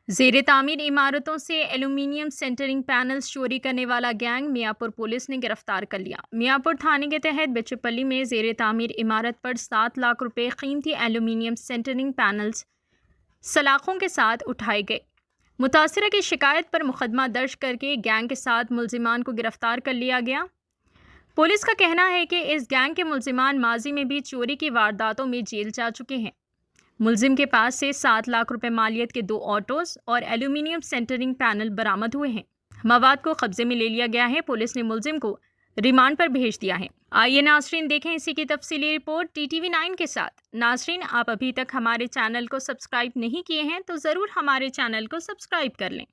ज़ेरे तामीर इमारतों से एल्यूमीनियम सेंटरिंग पैनल्स चोरी करने वाला गैंग मियाँपुर पुलिस ने गिरफ्तार कर लिया। मियाँपुर थाने के तहत बिचपल्ली में ज़ेरे तामीर इमारत पर 7 लाख रुपए कीमती एल्यूमीनियम सेंटरिंग पैनल्स सलाखों के साथ उठाए गए। मुतासिरा की शिकायत पर मुकदमा दर्ज करके गैंग के 7 मुलजिमान को गिरफ्तार कर लिया गया। पुलिस का कहना है कि इस गैंग के मुलजिमान माजी में भी चोरी की वारदातों में जेल जा चुके हैं। मुलजिम के पास से 7 लाख रुपए मालियत के 2 ऑटोज और एल्यूमिनियम सेंटरिंग पैनल बरामद हुए हैं। मवाद को कब्जे में ले लिया गया है। पुलिस ने मुलजिम को रिमांड पर भेज दिया है। आइए नाजरीन देखें इसी की तफसीली रिपोर्ट TTV 9 के साथ। नाजरीन, आप अभी तक हमारे चैनल को सब्सक्राइब नहीं किए हैं तो ज़रूर हमारे चैनल को सब्सक्राइब कर लें।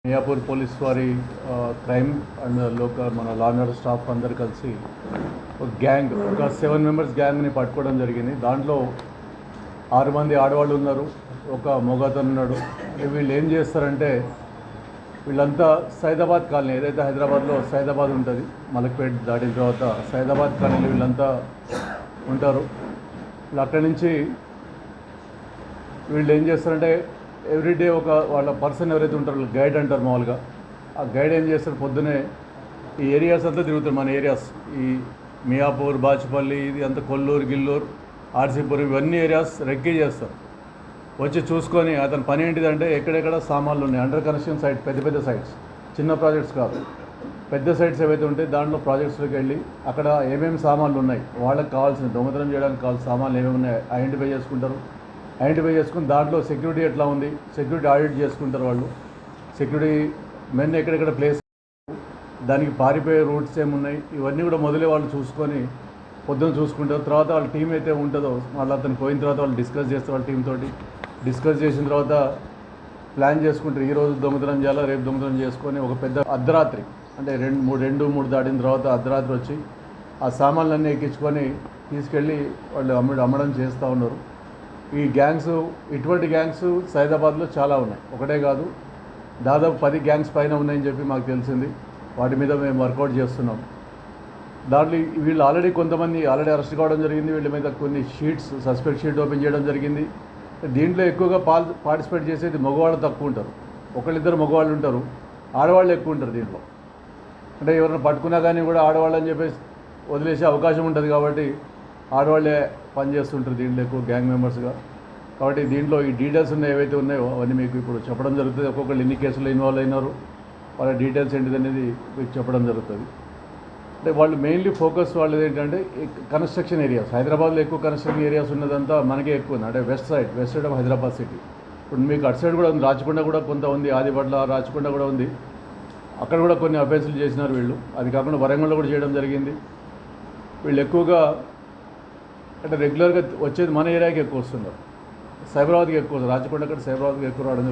మియాపూర్ పోలీస్ వారి క్రైమ్ అండ్ లోకల్ మన లా అండ్ ఆర్డర్ స్టాఫ్ అందరు కలిసి ఒక గ్యాంగ్, ఒక 7 మెంబర్స్ గ్యాంగ్ని పట్టుకోవడం జరిగింది. దాంట్లో 6 మంది ఆడవాళ్ళు ఉన్నారు, ఒక మొగతను ఉన్నాడు. వీళ్ళు ఏం చేస్తారంటే వీళ్ళంతా సైదాబాద్ కాలనీ, ఏదైతే హైదరాబాద్లో సైదాబాద్ ఉంటుంది, మలక్పేట్ దాటిన తర్వాత సైదాబాద్ కాలనీలో వీళ్ళంతా ఉంటారు. అక్కడి నుంచి వీళ్ళు ఏం చేస్తారంటే ఎవ్రీడే ఒక వాళ్ళ పర్సన్ ఎవరైతే ఉంటారో గైడ్ అంటారు మామూలుగా. ఆ గైడ్ ఏం చేస్తారు, పొద్దునే ఈ ఏరియాస్ అంతా తిరుగుతారు. మన ఏరియాస్ ఈ మియాపూర్, బాచుపల్లి, ఇది అంతా కొల్లూరు, గిల్లూరు, ఆర్సీపూర్, ఇవన్నీ ఏరియాస్ రెక్కీ చేస్తారు. వచ్చి చూసుకొని అతని పని ఏంటిదంటే ఎక్కడెక్కడ సామాన్లు ఉన్నాయి, అండర్ కన్స్ట్రక్షన్ సైట్, పెద్ద పెద్ద సైట్స్, చిన్న ప్రాజెక్ట్స్ కాదు, పెద్ద సైట్స్ ఏవైతే ఉంటాయి దాంట్లో ప్రాజెక్ట్స్లోకి వెళ్ళి అక్కడ ఏమేమి సామాన్లు ఉన్నాయి, వాళ్ళకి కావాల్సిన దొంగతనం చేయడానికి కావాల్సిన సామాన్లు ఏమేమి ఉన్నాయి ఐడెంటిఫై చేసుకుంటారు. ఐడెంటిఫై చేసుకుని దాంట్లో సెక్యూరిటీ ఎట్లా ఉంది, సెక్యూరిటీ ఆడిట్ చేసుకుంటారు. వాళ్ళు సెక్యూరిటీ మెన్ ఎక్కడెక్కడ ప్లేస్, దానికి పారిపోయే రూట్స్ ఏమున్నాయి, ఇవన్నీ కూడా మొదలే వాళ్ళు చూసుకొని పొద్దున్న చూసుకుంటారు. తర్వాత వాళ్ళ టీం అయితే ఉంటుందో వాళ్ళు అతను పోయిన తర్వాత వాళ్ళు డిస్కస్ చేస్తారు. వాళ్ళ టీం తోటి డిస్కస్ చేసిన తర్వాత ప్లాన్ చేసుకుంటారు, ఈరోజు దొంగతనం చేయాలా, రేపు దొంగతనం చేసుకొని ఒక పెద్ద అర్ధరాత్రి అంటే 2-3 దాటిన తర్వాత అర్ధరాత్రి వచ్చి ఆ సామాన్లన్నీ ఎక్కించుకొని తీసుకెళ్ళి వాళ్ళు అమ్మడం చేస్తూ ఉన్నారు. ఈ గ్యాంగ్స్, ఇటువంటి గ్యాంగ్స్ సైదాబాద్లో చాలా ఉన్నాయి, ఒకటే కాదు, దాదాపు 10 గ్యాంగ్స్ పైన ఉన్నాయని చెప్పి మాకు తెలిసింది. వాటి మీద మేము వర్కౌట్ చేస్తున్నాం. దాంట్లో వీళ్ళు ఆల్రెడీ కొంతమంది అరెస్ట్ కావడం జరిగింది. వీళ్ళ మీద కొన్ని షీట్స్, సస్పెక్ట్ షీట్ ఓపెన్ చేయడం జరిగింది. దీంట్లో ఎక్కువగా పార్టిసిపేట్ చేసేది మగవాళ్ళు తక్కువ ఉంటారు, ఒకళ్ళిద్దరు మగవాళ్ళు ఉంటారు, ఆడవాళ్ళు ఎక్కువ ఉంటారు దీంట్లో. అంటే ఎవరైనా పట్టుకున్నా కానీ కూడా ఆడవాళ్ళు అని చెప్పేసి వదిలేసే అవకాశం ఉంటుంది కాబట్టి ఆడవాళ్ళే పనిచేస్తుంటారు దీంట్లో ఎక్కువ గ్యాంగ్ మెంబర్స్గా. కాబట్టి దీంట్లో ఈ డీటెయిల్స్ ఉన్నాయి ఏవైతే ఉన్నాయో అవన్నీ మీకు ఇప్పుడు చెప్పడం జరుగుతుంది. ఒక్కొక్కళ్ళు ఎన్ని కేసులు ఇన్వాల్వ్ అయినారు, వాళ్ళ డీటెయిల్స్ ఏంటిది అనేది మీకు చెప్పడం జరుగుతుంది. అంటే వాళ్ళు మెయిన్లీ ఫోకస్ వాళ్ళది ఏంటంటే కన్స్ట్రక్షన్ ఏరియాస్. హైదరాబాద్లో ఎక్కువ కన్స్ట్రక్షన్ ఏరియాస్ ఉన్నదంతా మనకే ఎక్కువ ఉంది, అంటే west side of Hyderabad city. ఇప్పుడు మీకు అటు సైడ్ కూడా ఉంది, రాచకొండ కూడా కొంత ఉంది, ఆదిపట్ల, రాచకొండ కూడా ఉంది. అక్కడ కూడా కొన్ని అఫెన్సులు చేసినారు వీళ్ళు. అది కాకుండా వరంగల్లో కూడా చేయడం జరిగింది. వీళ్ళు ఎక్కువగా అంటే రెగ్యులర్గా వచ్చేది మన ఏరియాకి ఎక్కువ వస్తున్నారు, సైబరాబాద్కి ఎక్కువ, రాచకొండ కంటే సైబరాబాద్కి ఎక్కువ రావడం.